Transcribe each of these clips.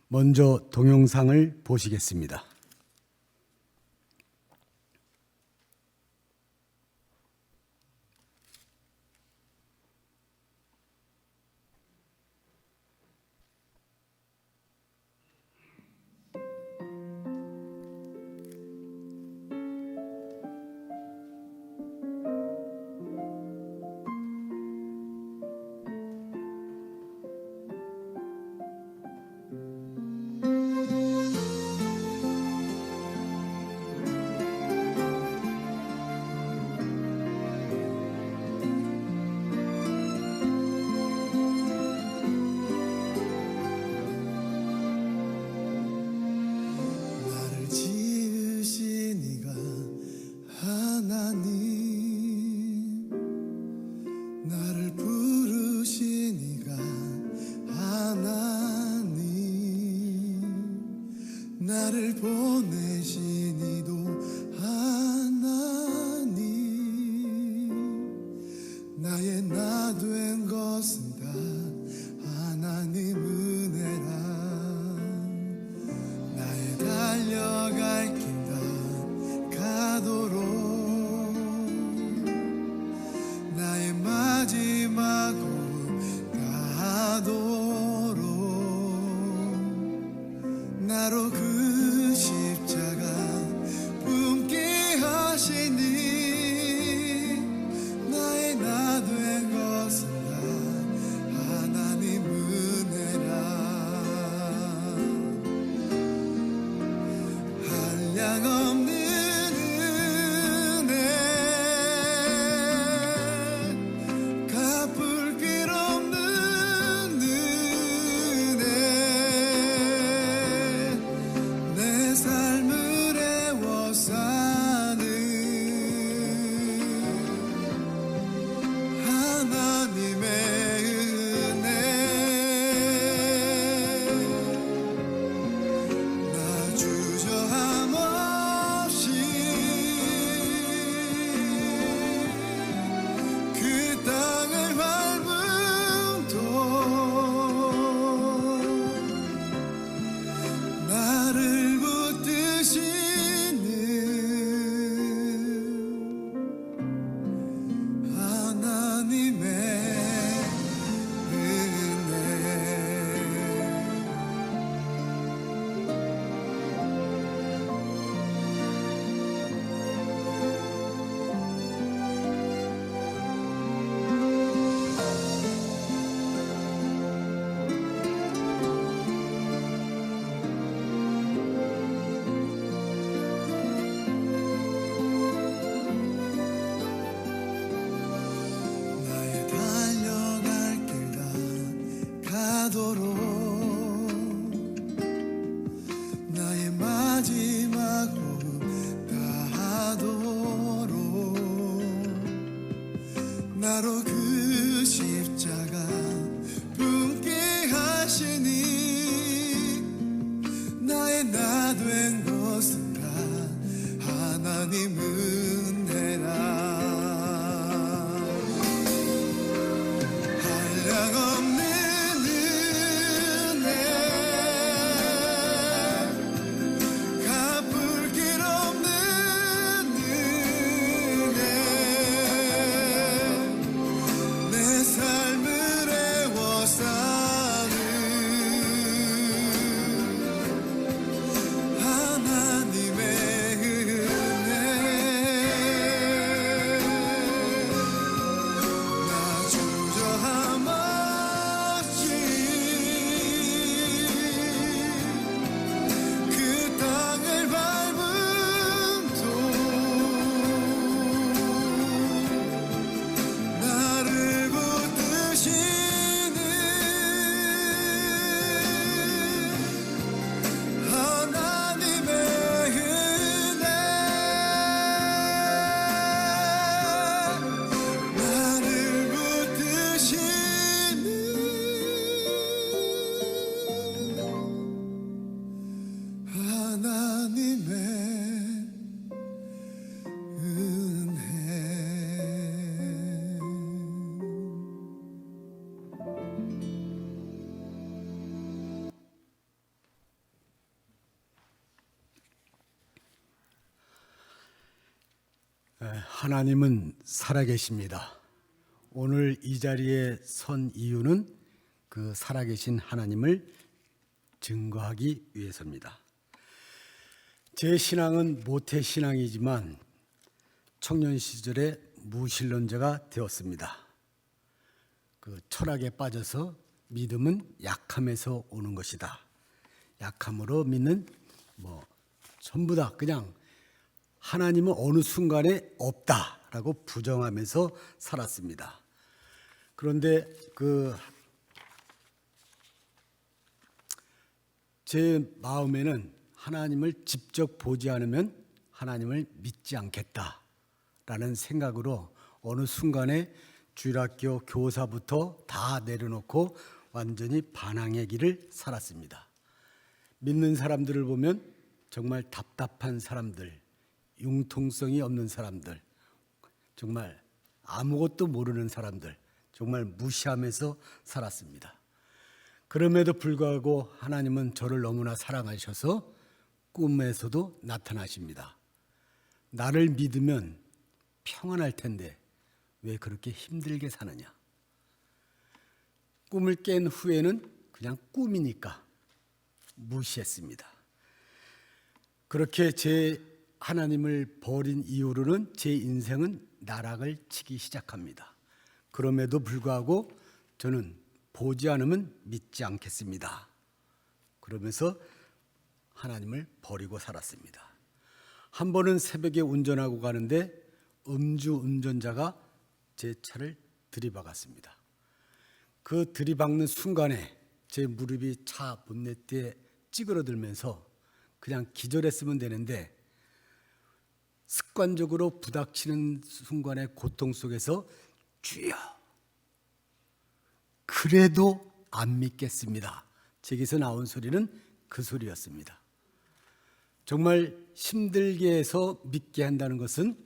먼저 동영상을 보시겠습니다. 나를 지으신 이가 하나님, 나를 부르신 이가 하나님, 나를 보내신 이도 하나님, 나의 나 된 것은 다 하나님 은혜라. 나의 달려갈 길 다 가도록, 나의 마지막으로 가도록, 나로 그 십자가 품게 하시니, 나의 나 된 것은 다 하나님 은혜라. 한량없는 은혜, 갚을 길 없는 은혜, 내 삶을 애워 사는 하나님의 은혜. 나 주저함 하나님은 살아계십니다. 오늘 이 자리에 선 이유는 그 살아계신 하나님을 증거하기 위해서입니다. 제 신앙은 모태 신앙이지만 청년 시절에 무신론자가 되었습니다. 그 철학에 빠져서 믿음은 약함에서 오는 것이다. 약함으로 믿는 전부 다 그냥 하나님은 어느 순간에 없다라고 부정하면서 살았습니다. 그런데 제 마음에는 하나님을 직접 보지 않으면 하나님을 믿지 않겠다라는 생각으로 어느 순간에 주일학교 교사부터 다 내려놓고 완전히 반항의 길을 살았습니다. 믿는 사람들을 보면 정말 답답한 사람들, 융통성이 없는 사람들, 정말 아무것도 모르는 사람들, 정말 무시하면서 살았습니다. 그럼에도 불구하고 하나님은 저를 너무나 사랑하셔서 꿈에서도 나타나십니다. 나를 믿으면 평안할 텐데 왜 그렇게 힘들게 사느냐? 꿈을 깬 후에는 그냥 꿈이니까 무시했습니다. 그렇게 제 하나님을 버린 이후로는 제 인생은 나락을 치기 시작합니다. 그럼에도 불구하고 저는 보지 않으면 믿지 않겠습니다. 그러면서 하나님을 버리고 살았습니다. 한 번은 새벽에 운전하고 가는데 음주 운전자가 제 차를 들이박았습니다. 그 들이박는 순간에 제 무릎이 차 본네트에 찌그러들면서 그냥 기절했으면 되는데 습관적으로 부닥치는 순간의 고통 속에서 주여 그래도 안 믿겠습니다. 제게서 나온 소리는 그 소리였습니다. 정말 힘들게 해서 믿게 한다는 것은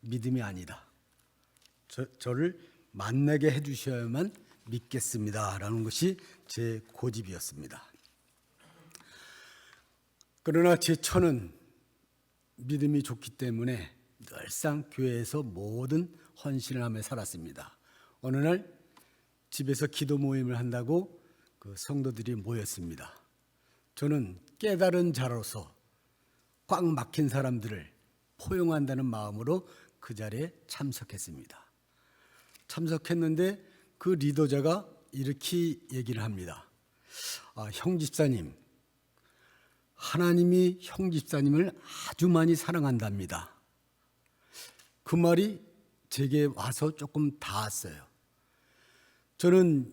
믿음이 아니다. 저를 만나게 해주셔야만 믿겠습니다라는 것이 제 고집이었습니다. 그러나 제 처는 믿음이 좋기 때문에 늘상 교회에서 모든 헌신을 하며 살았습니다. 어느 날 집에서 기도 모임을 한다고 그 성도들이 모였습니다. 저는 깨달은 자로서 꽉 막힌 사람들을 포용한다는 마음으로 그 자리에 참석했습니다. 참석했는데 그 리더자가 이렇게 얘기를 합니다. 형 집사님, 하나님이 형 집사님을 아주 많이 사랑한답니다. 그 말이 제게 와서 조금 닿았어요. 저는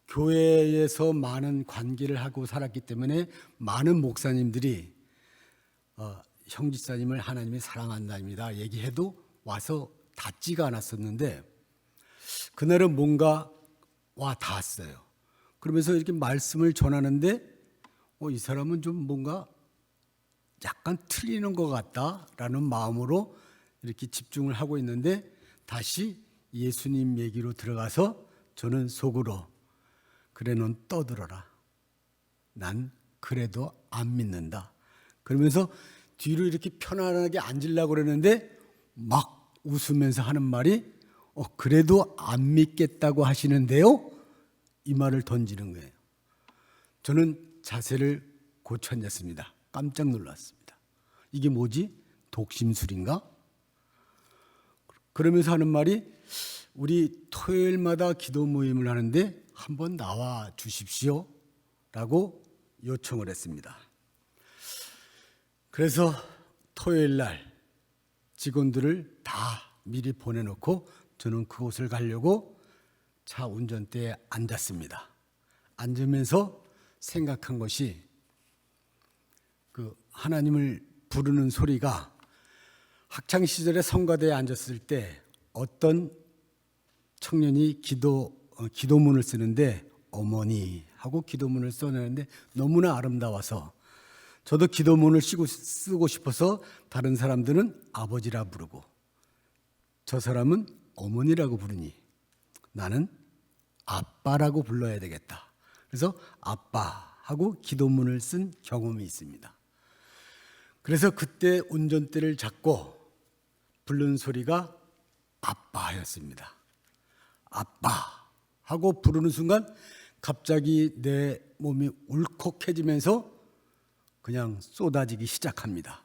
교회에서 많은 관계를 하고 살았기 때문에 많은 목사님들이 형 집사님을 하나님이 사랑한답니다 얘기해도 와서 닿지가 않았었는데 그날은 뭔가 와 닿았어요. 그러면서 이렇게 말씀을 전하는데 이 사람은 좀 뭔가 약간 틀리는 것 같다라는 마음으로 이렇게 집중을 하고 있는데 다시 예수님 얘기로 들어가서 저는 속으로 그래 넌 떠들어라. 난 그래도 안 믿는다. 그러면서 뒤로 이렇게 편안하게 앉으려고 그러는데 막 웃으면서 하는 말이 그래도 안 믿겠다고 하시는데요? 이 말을 던지는 거예요. 저는 자세를 고쳤습니다. 깜짝 놀랐습니다. 이게 뭐지? 독심술인가? 그러면서 하는 말이 우리 토요일마다 기도 모임을 하는데 한번 나와 주십시오 라고 요청을 했습니다. 그래서 토요일 날 직원들을 다 미리 보내놓고 저는 그곳을 가려고 차 운전대에 앉았습니다. 앉으면서 생각한 것이 그 하나님을 부르는 소리가 학창 시절에 성가대에 앉았을 때 어떤 청년이 기도문을 쓰는데 어머니 하고 기도문을 써내는데 너무나 아름다워서 저도 기도문을 쓰고 싶어서 다른 사람들은 아버지라 부르고 저 사람은 어머니라고 부르니 나는 아빠라고 불러야 되겠다. 그래서 아빠 하고 기도문을 쓴 경험이 있습니다. 그래서 그때 운전대를 잡고 부른 소리가 아빠였습니다. 아빠 하고 부르는 순간 갑자기 내 몸이 울컥해지면서 그냥 쏟아지기 시작합니다.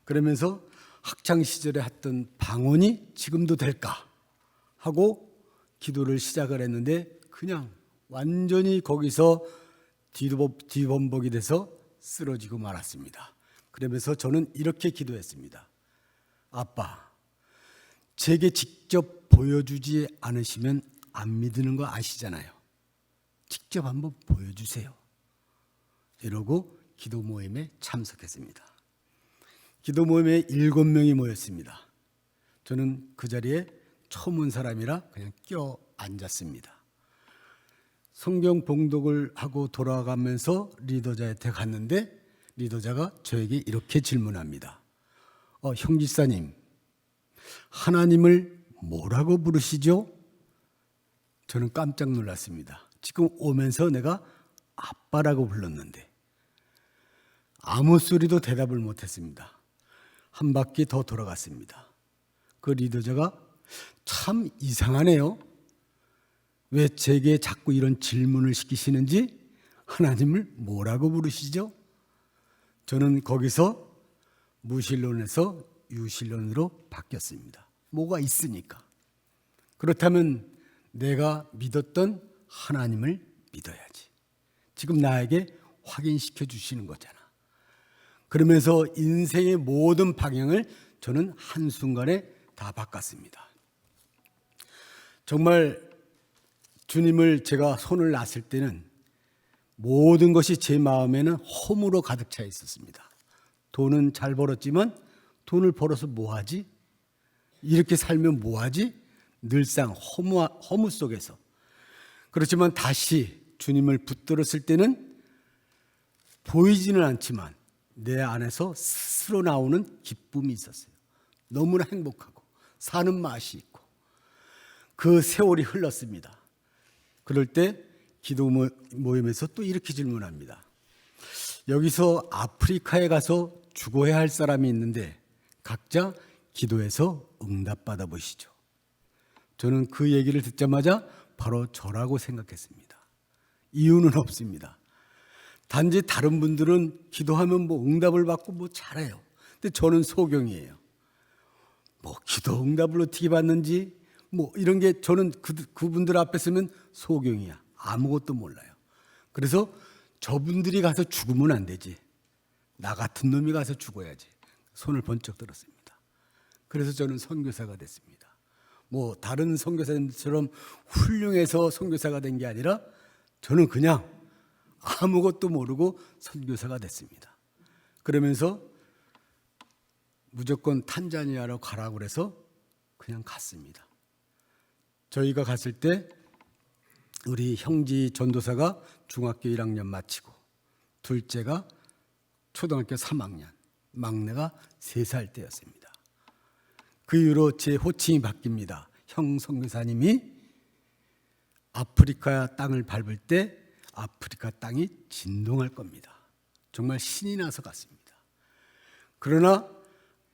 그러면서 학창 시절에 했던 방언이 지금도 될까 하고 기도를 시작을 했는데 그냥 완전히 거기서 뒤범벅이 돼서 쓰러지고 말았습니다. 그러면서 저는 이렇게 기도했습니다. 아빠, 제게 직접 보여주지 않으시면 안 믿는 거 아시잖아요. 직접 한번 보여주세요. 이러고 기도 모임에 참석했습니다. 기도 모임에 7명이 모였습니다. 저는 그 자리에 처음 온 사람이라 그냥 껴 앉았습니다. 성경 봉독을 하고 돌아가면서 리더자한테 갔는데 리더자가 저에게 이렇게 질문합니다. 형 집사님, 하나님을 뭐라고 부르시죠? 저는 깜짝 놀랐습니다. 지금 오면서 내가 아빠라고 불렀는데 아무 소리도 대답을 못했습니다. 한 바퀴 더 돌아갔습니다. 그 리더자가 참 이상하네요. 왜 제게 자꾸 이런 질문을 시키시는지 하나님을 뭐라고 부르시죠? 저는 거기서 무신론에서 유신론으로 바뀌었습니다. 뭐가 있으니까. 그렇다면 내가 믿었던 하나님을 믿어야지. 지금 나에게 확인시켜 주시는 거잖아. 그러면서 인생의 모든 방향을 저는 한순간에 다 바꿨습니다. 정말 주님을 제가 손을 놨을 때는 모든 것이 제 마음에는 허무로 가득 차 있었습니다. 돈은 잘 벌었지만 돈을 벌어서 뭐하지? 이렇게 살면 뭐하지? 늘상 허무 속에서. 그렇지만 다시 주님을 붙들었을 때는 보이지는 않지만 내 안에서 스스로 나오는 기쁨이 있었어요. 너무나 행복하고 사는 맛이 있고 그 세월이 흘렀습니다. 그럴 때 기도 모임에서 또 이렇게 질문합니다. 여기서 아프리카에 가서 죽어야 할 사람이 있는데 각자 기도해서 응답받아 보시죠. 저는 그 얘기를 듣자마자 바로 저라고 생각했습니다. 이유는 없습니다. 단지 다른 분들은 기도하면 뭐 응답을 받고 뭐 잘해요. 근데 저는 소경이에요. 뭐 기도 응답을 어떻게 받는지 뭐 이런 게 저는 그분들 앞에 서면 소경이야. 아무것도 몰라요. 그래서 저분들이 가서 죽으면 안 되지. 나 같은 놈이 가서 죽어야지. 손을 번쩍 들었습니다. 그래서 저는 선교사가 됐습니다. 뭐 다른 선교사님처럼 훌륭해서 선교사가 된 게 아니라 저는 그냥 아무것도 모르고 선교사가 됐습니다. 그러면서 무조건 탄자니아로 가라고 그래서 그냥 갔습니다. 저희가 갔을 때 우리 형지 전도사가 중학교 1학년 마치고 둘째가 초등학교 3학년, 막내가 3살 때였습니다. 그 이후로 제 호칭이 바뀝니다. 형 선교사님이 아프리카 땅을 밟을 때 아프리카 땅이 진동할 겁니다. 정말 신이 나서 갔습니다. 그러나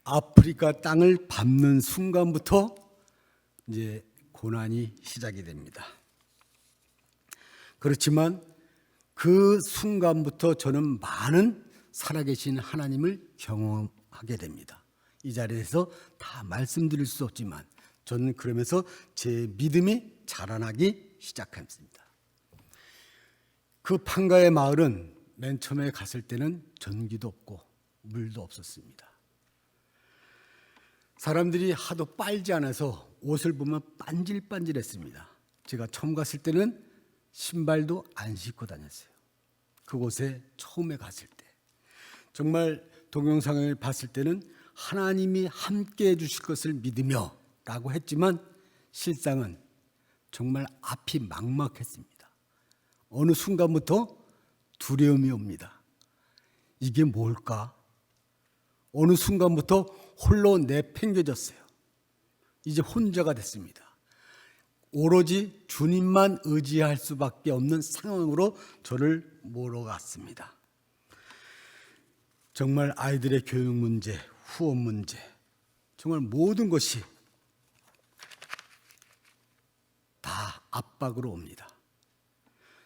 아프리카 땅을 밟는 순간부터 이제 고난이 시작이 됩니다. 그렇지만 그 순간부터 저는 많은 살아계신 하나님을 경험하게 됩니다. 이 자리에서 다 말씀드릴 수 없지만 저는 그러면서 제 믿음이 자라나기 시작했습니다. 그 판가의 마을은 맨 처음에 갔을 때는 전기도 없고 물도 없었습니다. 사람들이 하도 빨지 않아서 옷을 보면 반질반질했습니다. 제가 처음 갔을 때는 신발도 안 신고 다녔어요. 그곳에 처음에 갔을 때 정말 동영상을 봤을 때는 하나님이 함께 해주실 것을 믿으며 라고 했지만 실상은 정말 앞이 막막했습니다. 어느 순간부터 두려움이 옵니다. 이게 뭘까? 어느 순간부터 홀로 내팽겨졌어요. 이제 혼자가 됐습니다. 오로지 주님만 의지할 수밖에 없는 상황으로 저를 몰아갔습니다. 정말 아이들의 교육 문제, 후원 문제, 정말 모든 것이 다 압박으로 옵니다.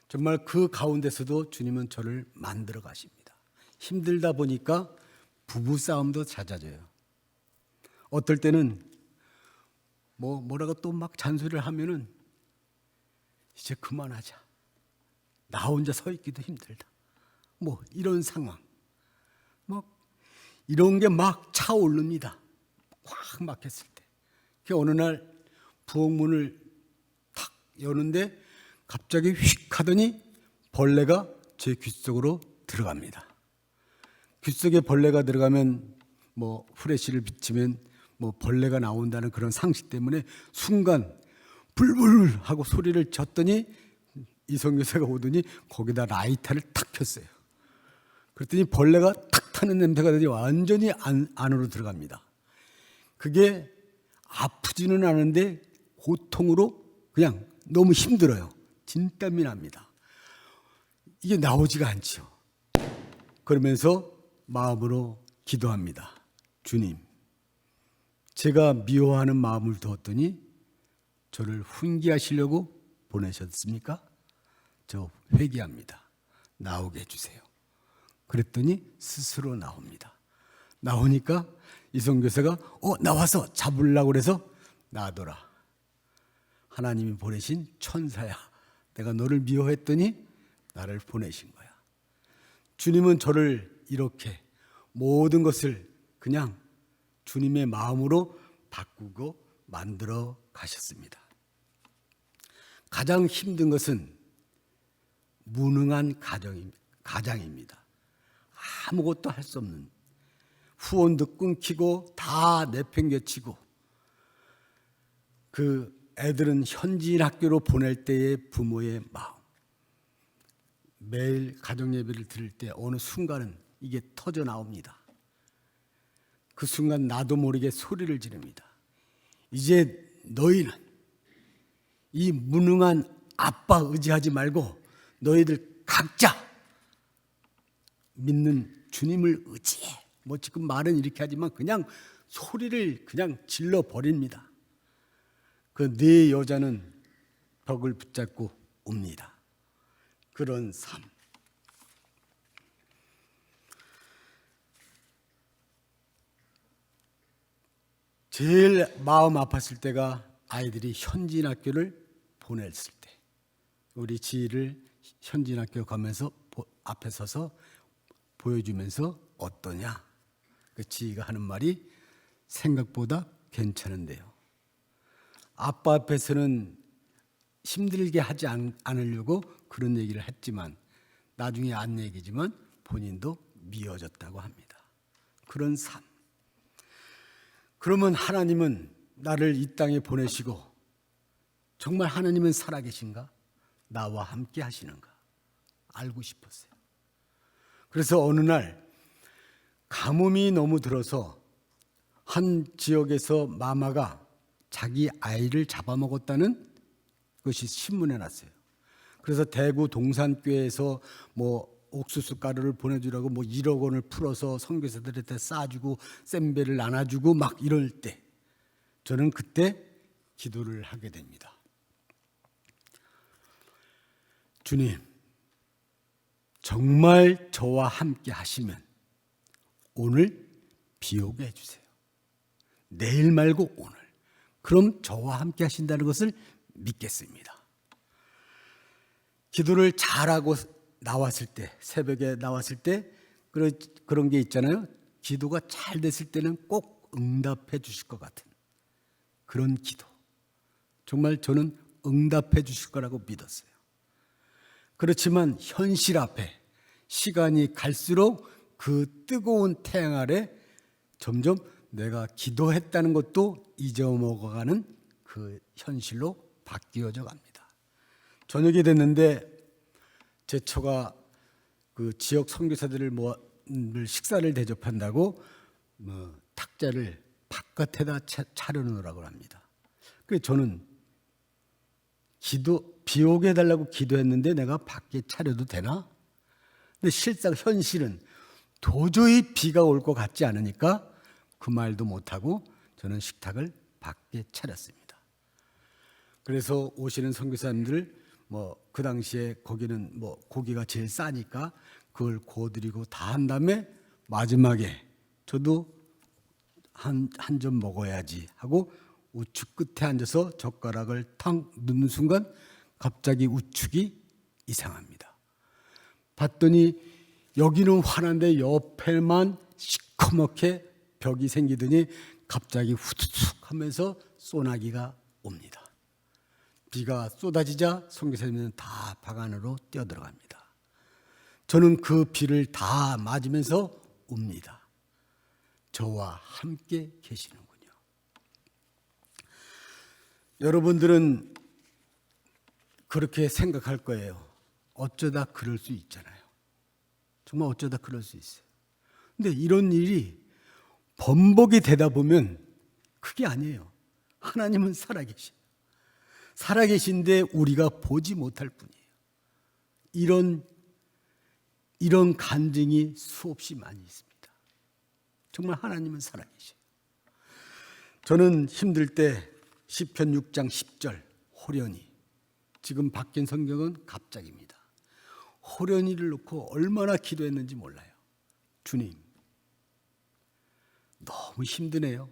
정말 그 가운데서도 주님은 저를 만들어 가십니다. 힘들다 보니까 부부싸움도 잦아져요. 어떨 때는 뭐라고 또 막 잔소리를 하면은 이제 그만하자. 나 혼자 서 있기도 힘들다. 이런 상황. 이런 게 막 차오릅니다. 확 막혔을 때. 그 어느 날 부엌문을 탁 여는데 갑자기 휙 하더니 벌레가 제 귀 속으로 들어갑니다. 귀 속에 벌레가 들어가면 후레쉬를 비치면 벌레가 나온다는 그런 상식 때문에 순간 불불 하고 소리를 쳤더니 이성교사가 오더니 거기다 라이터를 탁 켰어요. 그랬더니 벌레가 탁 타는 냄새가 나더니 완전히 안으로 들어갑니다. 그게 아프지는 않은데 고통으로 그냥 너무 힘들어요. 진땀이 납니다. 이게 나오지가 않죠. 그러면서 마음으로 기도합니다. 주님, 제가 미워하는 마음을 두었더니 저를 훈계하시려고 보내셨습니까? 저 회개합니다. 나오게 해주세요. 그랬더니 스스로 나옵니다. 나오니까 이성교사가 나와서 잡으려고 그래서 놔둬라. 하나님이 보내신 천사야. 내가 너를 미워했더니 나를 보내신 거야. 주님은 저를 이렇게 모든 것을 그냥 주님의 마음으로 바꾸고 만들어 가셨습니다. 가장 힘든 것은 무능한 가장입니다. 아무것도 할 수 없는, 후원도 끊기고 다 내팽개치고, 그 애들은 현지인 학교로 보낼 때의 부모의 마음, 매일 가정예배를 드릴 때 어느 순간은 이게 터져 나옵니다. 그 순간 나도 모르게 소리를 지릅니다. 이제 너희는 이 무능한 아빠 의지하지 말고 너희들 각자 믿는 주님을 의지해. 지금 말은 이렇게 하지만 그냥 소리를 그냥 질러 버립니다. 그 네 여자는 벽을 붙잡고 옵니다. 그런 삶. 제일 마음 아팠을 때가 아이들이 현지인 학교를 보냈을 때. 우리 지희를 현지인 학교 가면서 앞에 서서 보여주면서 어떠냐? 그 지희가 하는 말이 생각보다 괜찮은데요. 아빠 앞에서는 힘들게 하지 않으려고 그런 얘기를 했지만 나중에 안 얘기지만 본인도 미워졌다고 합니다. 그런 삶. 그러면 하나님은 나를 이 땅에 보내시고 정말 하나님은 살아계신가? 나와 함께 하시는가? 알고 싶었어요. 그래서 어느 날 가뭄이 너무 들어서 한 지역에서 마마가 자기 아이를 잡아먹었다는 것이 신문에 났어요. 그래서 대구 동산교회에서 옥수수 가루를 보내주라고 1억 원을 풀어서 선교사들한테 싸주고 셈배를 나눠주고 막 이럴 때 저는 그때 기도를 하게 됩니다. 주님, 정말 저와 함께 하시면 오늘 비 오게 해주세요. 내일 말고 오늘. 그럼 저와 함께 하신다는 것을 믿겠습니다. 기도를 잘하고 나왔을 때, 새벽에 나왔을 때 그런 게 있잖아요. 기도가 잘 됐을 때는 꼭 응답해 주실 것 같은 그런 기도. 정말 저는 응답해 주실 거라고 믿었어요. 그렇지만 현실 앞에 시간이 갈수록 그 뜨거운 태양 아래 점점 내가 기도했다는 것도 잊어먹어가는 그 현실로 바뀌어져 갑니다. 저녁이 됐는데 제 처가 그 지역 선교사들을 식사를 대접한다고 탁자를 바깥에다 차려놓으라고 합니다. 그래서 저는 비 오게 해달라고 기도했는데 내가 밖에 차려도 되나? 근데 실상 현실은 도저히 비가 올 것 같지 않으니까 그 말도 못하고 저는 식탁을 밖에 차렸습니다. 그래서 오시는 선교사님들 그 당시에 거기는 고기가 제일 싸니까 그걸 구워드리고 다 한 다음에 마지막에 저도 한 점 먹어야지 하고 우측 끝에 앉아서 젓가락을 탕 넣는 순간 갑자기 우측이 이상합니다. 봤더니 여기는 환한데 옆에만 시커멓게 벽이 생기더니 갑자기 후두둑 하면서 소나기가 옵니다. 비가 쏟아지자 선교사님은 다 방 안으로 뛰어들어갑니다. 저는 그 비를 다 맞으면서 웁니다. 저와 함께 계시는군요. 여러분들은 그렇게 생각할 거예요. 어쩌다 그럴 수 있잖아요. 정말 어쩌다 그럴 수 있어요. 근데 이런 일이 번복이 되다 보면 그게 아니에요. 하나님은 살아계셔요. 살아계신데 우리가 보지 못할 뿐이에요. 이런 간증이 수없이 많이 있습니다. 정말 하나님은 살아계셔요. 저는 힘들 때 시편 6장 10절 호련히, 지금 바뀐 성경은 갑자기입니다. 호련히를 놓고 얼마나 기도했는지 몰라요. 주님, 너무 힘드네요.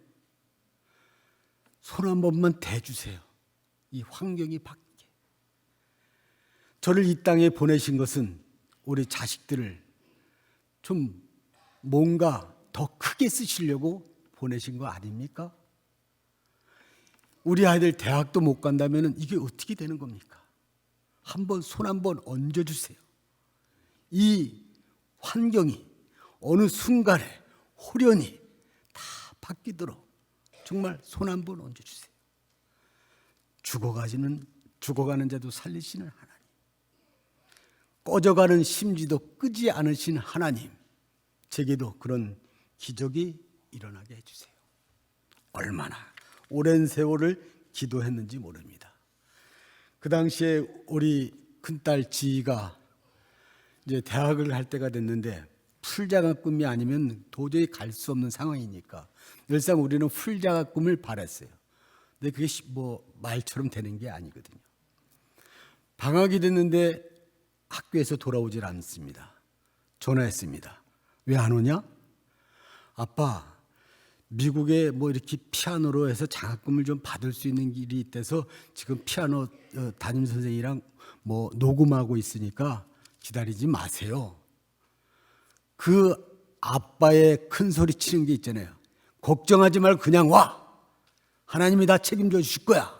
손 한 번만 대주세요. 이 환경이 바뀌게. 저를 이 땅에 보내신 것은 우리 자식들을 좀 뭔가 더 크게 쓰시려고 보내신 거 아닙니까? 우리 아이들 대학도 못 간다면 이게 어떻게 되는 겁니까? 손 한번 얹어주세요. 이 환경이 어느 순간에 호련히 다 바뀌도록 정말 손 한번 얹어주세요. 죽어가는 자도 살리시는 하나님, 꺼져가는 심지도 끄지 않으신 하나님, 제게도 그런 기적이 일어나게 해주세요. 얼마나 오랜 세월을 기도했는지 모릅니다. 그 당시에 우리 큰딸 지희가 이제 대학을 갈 때가 됐는데 풀장학금이 아니면 도저히 갈 수 없는 상황이니까 늘상 우리는 풀장학금을 바랐어요. 근데 그게 말처럼 되는 게 아니거든요. 방학이 됐는데 학교에서 돌아오질 않습니다. 전화했습니다. 왜 안 오냐? 아빠, 미국에 이렇게 피아노로 해서 장학금을 좀 받을 수 있는 길이 있대서 지금 피아노 담임 선생이랑 녹음하고 있으니까 기다리지 마세요. 그 아빠의 큰 소리 치는 게 있잖아요. 걱정하지 말고 그냥 와. 하나님이 다 책임져 주실 거야.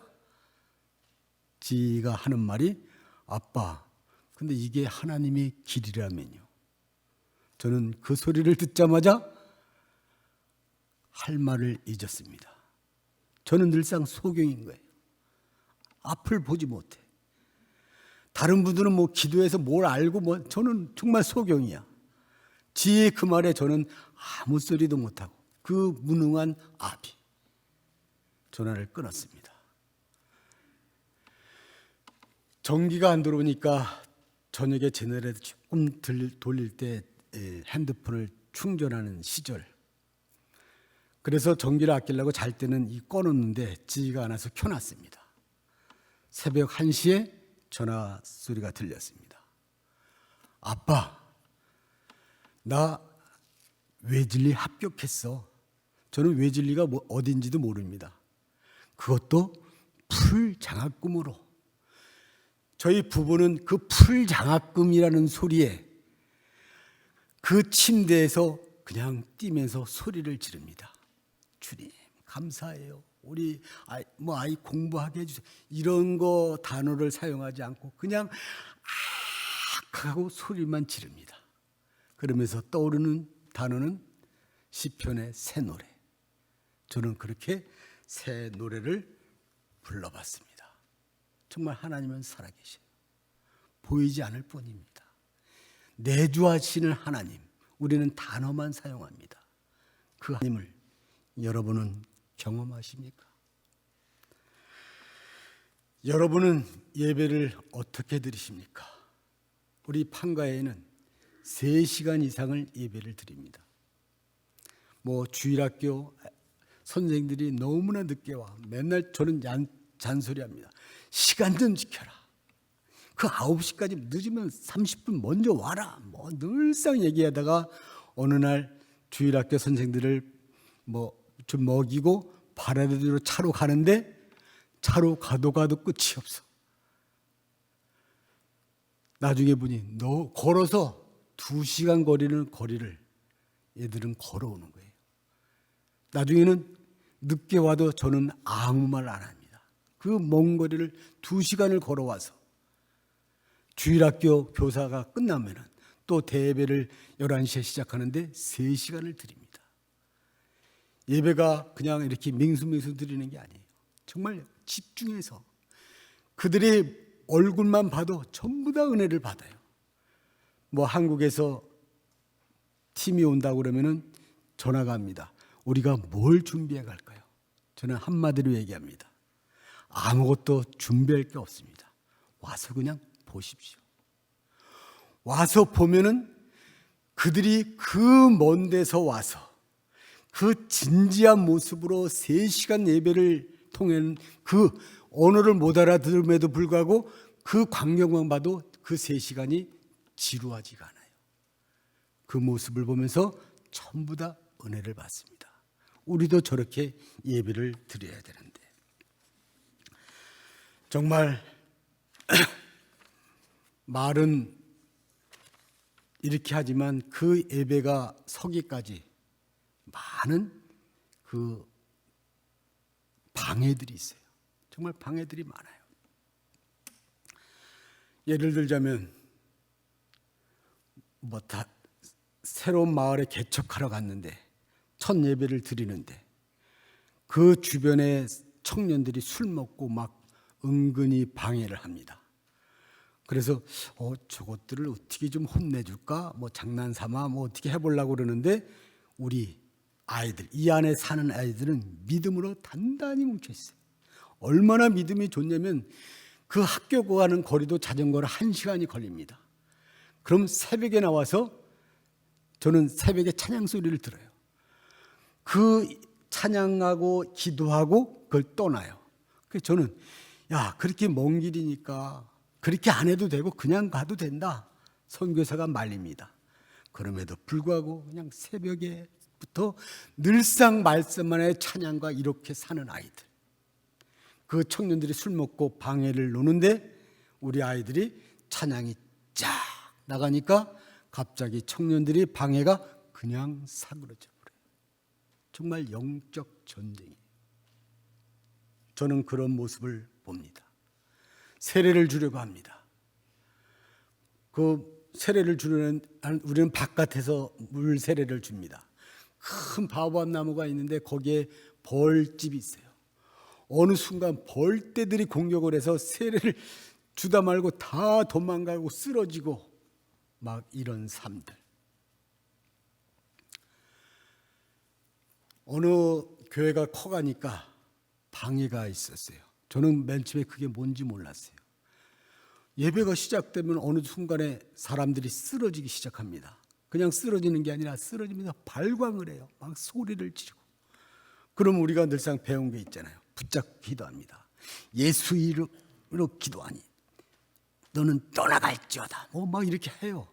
지가 하는 말이, 아빠, 근데 이게 하나님의 길이라면요. 저는 그 소리를 듣자마자 할 말을 잊었습니다. 저는 늘상 소경인 거예요. 앞을 보지 못해. 다른 분들은 기도해서 뭘 알고 저는 정말 소경이야. 지혜의 그 말에 저는 아무 소리도 못하고 그 무능한 아비, 전화를 끊었습니다. 전기가 안 들어오니까 저녁에 제너레이터 조금 돌릴 때 핸드폰을 충전하는 시절. 그래서 전기를 아끼려고 잘 때는 꺼놓는데 지가 안 와서 켜놨습니다. 새벽 1시에 전화 소리가 들렸습니다. 아빠, 나 외진리 합격했어. 저는 외진리가 어딘지도 모릅니다. 그것도 풀장학금으로. 저희 부부는 그 풀장학금이라는 소리에 그 침대에서 그냥 뛰면서 소리를 지릅니다. 주님, 감사해요. 우리 아이 공부하게 해주세요. 이런 거 단어를 사용하지 않고 그냥 하고 소리만 지릅니다. 그러면서 떠오르는 단어는 시편의 새 노래. 저는 그렇게 새 노래를 불러봤습니다. 정말 하나님은 살아계셔요. 보이지 않을 뿐입니다. 내주하시는 하나님, 우리는 단어만 사용합니다. 그 하나님을 여러분은 경험하십니까? 여러분은 예배를 어떻게 드리십니까? 우리 판가에는 3시간 이상을 예배를 드립니다. 주일학교 선생들이 너무나 늦게 와. 맨날 저는 잔소리합니다. 시간 좀 지켜라. 그 9시까지 늦으면 30분 먼저 와라. 뭐 늘상 얘기하다가 어느 날 주일학교 선생들을 좀 먹이고 바라대로 차로 가는데 차로 가도 끝이 없어. 나중에 보니 너 걸어서 2시간 거리는 거리를 얘들은 걸어오는 거예요. 나중에는 늦게 와도 저는 아무 말 안 합니다. 그 먼 거리를 2시간을 걸어와서 주일학교 교사가 끝나면은 또 대예배를 11시에 시작하는데 3시간을 드립니다. 예배가 그냥 이렇게 밍수밍수 드리는 게 아니에요. 정말 집중해서 그들의 얼굴만 봐도 전부 다 은혜를 받아요. 한국에서 팀이 온다고 그러면은 전화가 합니다. 우리가 뭘 준비해 갈까요? 저는 한마디로 얘기합니다. 아무것도 준비할 게 없습니다. 와서 그냥 보십시오. 와서 보면은 그들이 그 먼 데서 와서 그 진지한 모습으로 3시간 예배를 통한 그 언어를 못 알아들음에도 불구하고 그 광경만 봐도 그 3시간이 지루하지가 않아요. 그 모습을 보면서 전부 다 은혜를 받습니다. 우리도 저렇게 예배를 드려야 되는데 정말 말은 이렇게 하지만 그 예배가 서기까지 많은 그 방해들이 있어요. 정말 방해들이 많아요. 예를 들자면 새로운 마을에 개척하러 갔는데 첫 예배를 드리는데 그 주변에 청년들이 술 먹고 막 은근히 방해를 합니다. 그래서 저것들을 어떻게 좀 혼내줄까? 장난삼아 어떻게 해보려고 그러는데 우리 아이들, 이 안에 사는 아이들은 믿음으로 단단히 뭉쳐 있어요. 얼마나 믿음이 좋냐면 그 학교 가는 거리도 자전거로 1시간이 걸립니다. 그럼 새벽에 나와서 저는 새벽에 찬양 소리를 들어요. 그 찬양하고 기도하고 그걸 떠나요. 그래서 저는 그렇게 먼 길이니까 그렇게 안 해도 되고 그냥 가도 된다. 선교사가 말립니다. 그럼에도 불구하고 그냥 새벽에부터 늘상 말씀만 해 찬양과 이렇게 사는 아이들. 그 청년들이 술 먹고 방해를 노는데 우리 아이들이 찬양이 쫙 나가니까 갑자기 청년들이 방해가 그냥 사그러져 버려요. 정말 영적 전쟁이에요. 저는 그런 모습을 봅니다. 세례를 주려고 합니다. 그 세례를 주려는 우리는 바깥에서 물 세례를 줍니다. 큰 바오밥 나무가 있는데 거기에 벌집이 있어요. 어느 순간 벌떼들이 공격을 해서 세례를 주다 말고 다 도망가고 쓰러지고 막 이런 삶들. 어느 교회가 커가니까 방해가 있었어요. 저는 맨 처음에 그게 뭔지 몰랐어요. 예배가 시작되면 어느 순간에 사람들이 쓰러지기 시작합니다. 그냥 쓰러지는 게 아니라 쓰러지면서 발광을 해요. 막 소리를 지르고. 그럼 우리가 늘상 배운 게 있잖아요. 붙잡고 기도합니다. 예수 이름으로 기도하니 너는 떠나갈지어다. 막 이렇게 해요.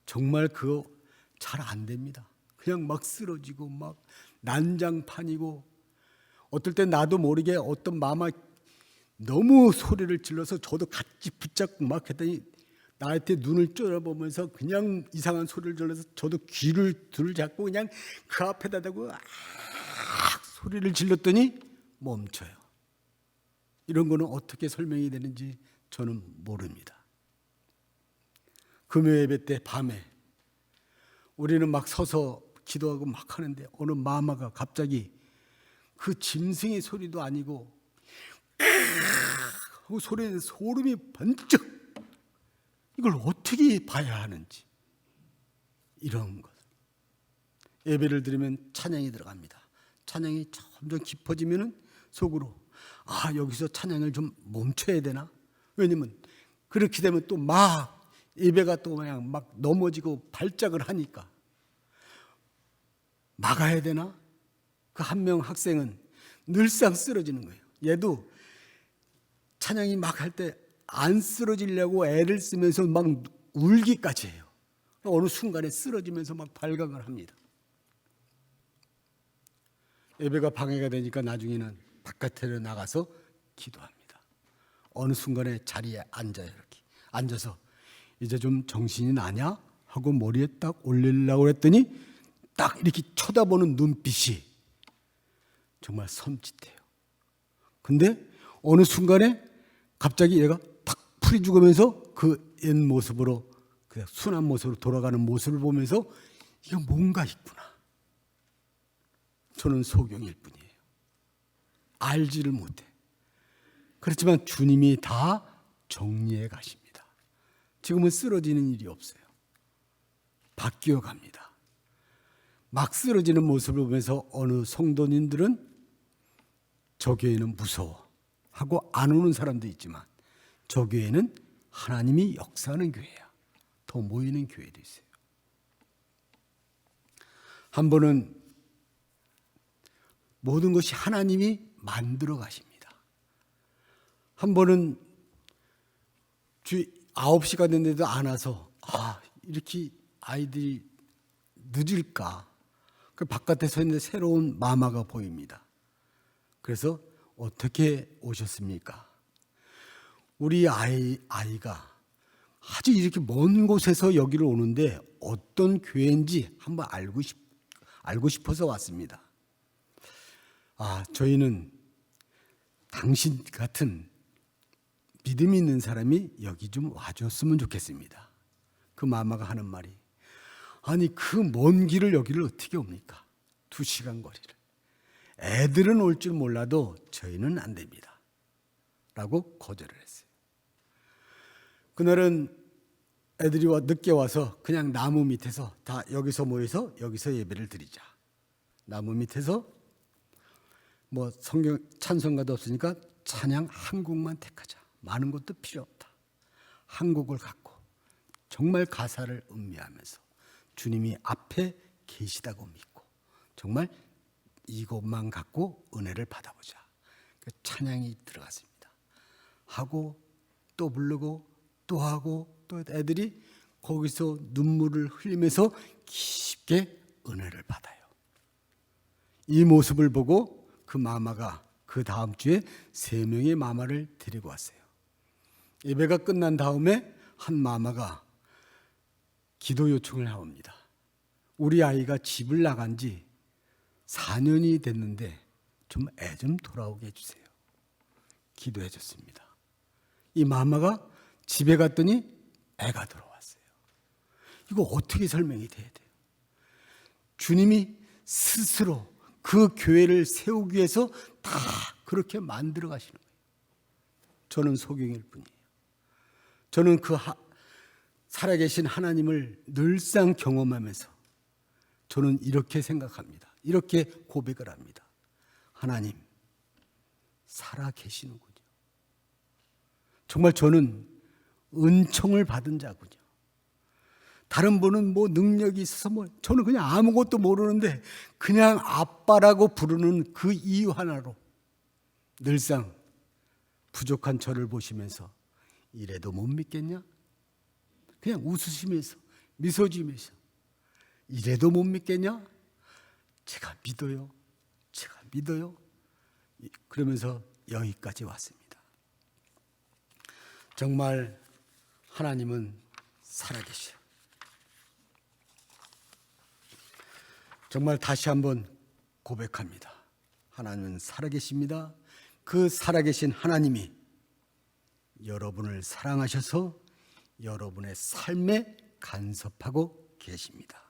정말 그거 잘 안 됩니다. 그냥 막 쓰러지고 막 난장판이고 어떨 땐 나도 모르게 어떤 마마 너무 소리를 질러서 저도 같이 붙잡고 막 했더니 나한테 눈을 쫄아보면서 그냥 이상한 소리를 질러서 저도 귀를 잡고 그냥 그 앞에다 대고 소리를 질렀더니 멈춰요. 이런 거는 어떻게 설명이 되는지 저는 모릅니다. 금요 예배 때 밤에 우리는 막 서서 기도하고 막 하는데 어느 마마가 갑자기 그 짐승의 소리도 아니고 그 소리에 소름이 번쩍. 이걸 어떻게 봐야 하는지 이런 것. 예배를 드리면 찬양이 들어갑니다. 찬양이 점점 깊어지면은 속으로 여기서 찬양을 좀 멈춰야 되나? 왜냐면 그렇게 되면 또 막 예배가 또 그냥 막 넘어지고 발작을 하니까 막아야 되나? 그 한 명 학생은 늘상 쓰러지는 거예요. 얘도 찬양이 막 할 때 안 쓰러지려고 애를 쓰면서 막 울기까지 해요. 어느 순간에 쓰러지면서 막 발각을 합니다. 예배가 방해가 되니까 나중에는 바깥에 나가서 기도합니다. 어느 순간에 자리에 앉아요. 이렇게 앉아서 이제 좀 정신이 나냐 하고 머리에 딱 올리려고 했더니 딱 이렇게 쳐다보는 눈빛이 정말 섬찟해요. 근데 어느 순간에 갑자기 얘가 탁 풀이 죽으면서 그 옛 모습으로, 그 순한 모습으로 돌아가는 모습을 보면서 이거 뭔가 있구나. 저는 소경일 뿐이에요. 알지를 못해. 그렇지만 주님이 다 정리해 가십니다. 지금은 쓰러지는 일이 없어요. 바뀌어 갑니다. 막 쓰러지는 모습을 보면서 어느 성도님들은 저 교회는 무서워 하고 안 오는 사람도 있지만 저 교회는 하나님이 역사하는 교회야. 더 모이는 교회도 있어요. 한 번은 모든 것이 하나님이 만들어 가십니다. 한 번은 9시가 됐는데도 안 와서 이렇게 아이들이 늦을까? 그 바깥에 서 있는데 새로운 마마가 보입니다. 그래서 어떻게 오셨습니까? 우리 아이가 아주 이렇게 먼 곳에서 여기를 오는데 어떤 교회인지 한번 알고 싶어서 왔습니다. 저희는 당신 같은 믿음 있는 사람이 여기 좀 와줬으면 좋겠습니다. 그 마마가 하는 말이, 아니 그 먼 길을 여기를 어떻게 옵니까? 2시간 거리를. 애들은 올 줄 몰라도 저희는 안 됩니다. 라고 거절을 했어요. 그날은 애들이 늦게 와서 그냥 나무 밑에서 다 여기서 모여서 여기서 예배를 드리자. 나무 밑에서 뭐 성경 찬송가도 없으니까 찬양 한 곡만 택하자. 많은 것도 필요 없다. 한 곡을 갖고 정말 가사를 음미하면서 주님이 앞에 계시다고 믿고 정말 이것만 갖고 은혜를 받아보자. 그 찬양이 들어갔습니다. 하고 또 부르고 또 하고 또 애들이 거기서 눈물을 흘리면서 깊게 은혜를 받아요. 이 모습을 보고 그 마마가 그 다음 주에 3명의 마마를 데리고 왔어요. 예배가 끝난 다음에 한 마마가 기도 요청을 합니다. 우리 아이가 집을 나간 지 4년이 됐는데 좀 애 좀 돌아오게 해주세요. 기도해 줬습니다. 이 마마가 집에 갔더니 애가 돌아왔어요. 이거 어떻게 설명이 돼야 돼요? 주님이 스스로 그 교회를 세우기 위해서 다 그렇게 만들어 가시는 거예요. 저는 소경일 뿐이에요. 저는 그 살아계신 하나님을 늘상 경험하면서 저는 이렇게 생각합니다. 이렇게 고백을 합니다. 하나님, 살아계시는군요. 정말 저는 은총을 받은 자군요. 다른 분은 뭐 능력이 있어서 저는 그냥 아무것도 모르는데 그냥 아빠라고 부르는 그 이유 하나로 늘상 부족한 저를 보시면서 이래도 못 믿겠냐? 그냥 웃으시면서 미소 지으면서 이래도 못 믿겠냐? 제가 믿어요. 제가 믿어요. 그러면서 여기까지 왔습니다. 정말 하나님은 살아계셔. 정말 다시 한번 고백합니다. 하나님은 살아계십니다. 그 살아계신 하나님이 여러분을 사랑하셔서 여러분의 삶에 간섭하고 계십니다.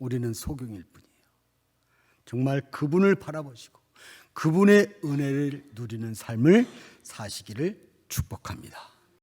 우리는 소경일 뿐이에요. 정말 그분을 바라보시고 그분의 은혜를 누리는 삶을 사시기를 축복합니다.